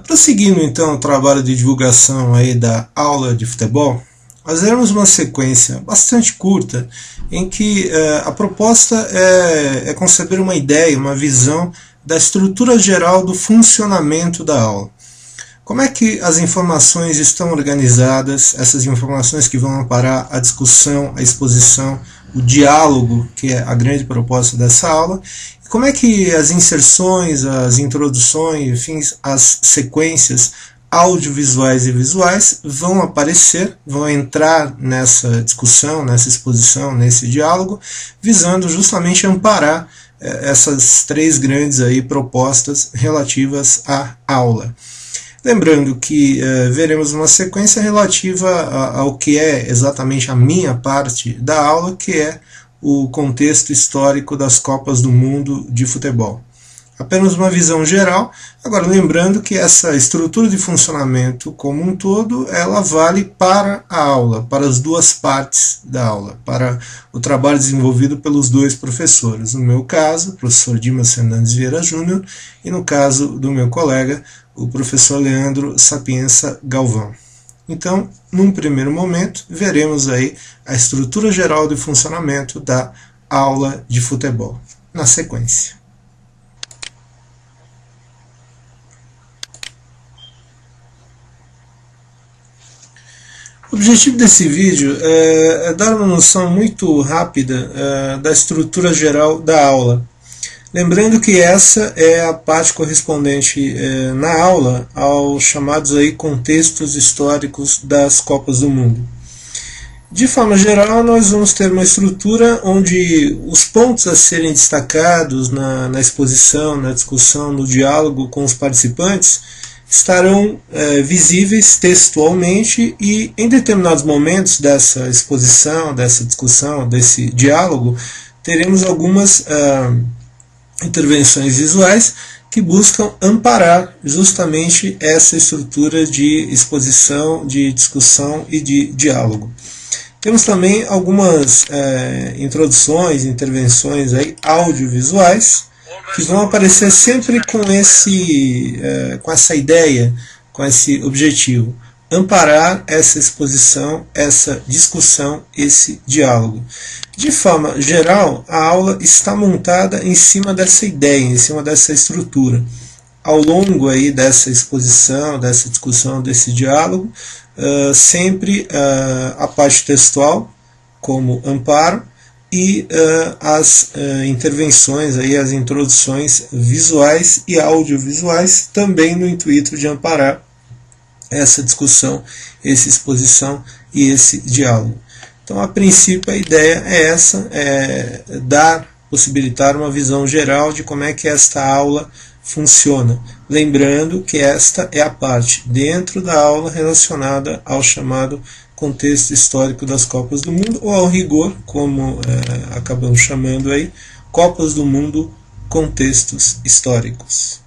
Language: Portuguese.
Prosseguindo então o trabalho de divulgação aí da aula de futebol, nós veremos uma sequência bastante curta em que a proposta é conceber uma ideia, uma visão da estrutura geral do funcionamento da aula. Como é que as informações estão organizadas, essas informações que vão amparar a discussão, a exposição, o diálogo, que é a grande proposta dessa aula, e como é que as inserções, as introduções, enfim, as sequências audiovisuais e visuais vão aparecer, vão entrar nessa discussão, nessa exposição, nesse diálogo, visando justamente amparar essas três grandes aí propostas relativas à aula. Lembrando que veremos uma sequência relativa ao que é exatamente a minha parte da aula, que é o contexto histórico das Copas do Mundo de futebol. Apenas uma visão geral, agora lembrando que essa estrutura de funcionamento como um todo, ela vale para a aula, para as duas partes da aula, para o trabalho desenvolvido pelos dois professores. No meu caso, o professor Dimas Fernandes Vieira Júnior, e no caso do meu colega, o professor Leandro Sapienza Galvão. Então, num primeiro momento, veremos aí a estrutura geral de funcionamento da aula de futebol, na sequência. O objetivo desse vídeo é dar uma noção muito rápida da estrutura geral da aula. Lembrando que essa é a parte correspondente na aula aos chamados aí contextos históricos das Copas do Mundo. De forma geral, nós vamos ter uma estrutura onde os pontos a serem destacados na exposição, na discussão, no diálogo com os participantes estarão visíveis textualmente, e em determinados momentos dessa exposição, dessa discussão, desse diálogo, teremos algumas intervenções visuais que buscam amparar justamente essa estrutura de exposição, de discussão e de diálogo. Temos também algumas introduções, intervenções aí, audiovisuais, que vão aparecer sempre com essa ideia, com esse objetivo, amparar essa exposição, essa discussão, esse diálogo. De forma geral, a aula está montada em cima dessa ideia, em cima dessa estrutura. Ao longo aí dessa exposição, dessa discussão, desse diálogo, sempre a parte textual como amparo, e as intervenções, aí, as introduções visuais e audiovisuais, também no intuito de amparar essa discussão, essa exposição e esse diálogo. Então, a princípio, a ideia é essa, possibilitar uma visão geral de como é que esta aula funciona. Lembrando que esta é a parte dentro da aula relacionada ao chamado contexto histórico das Copas do Mundo, ou ao rigor, como acabamos chamando aí, Copas do Mundo, contextos históricos.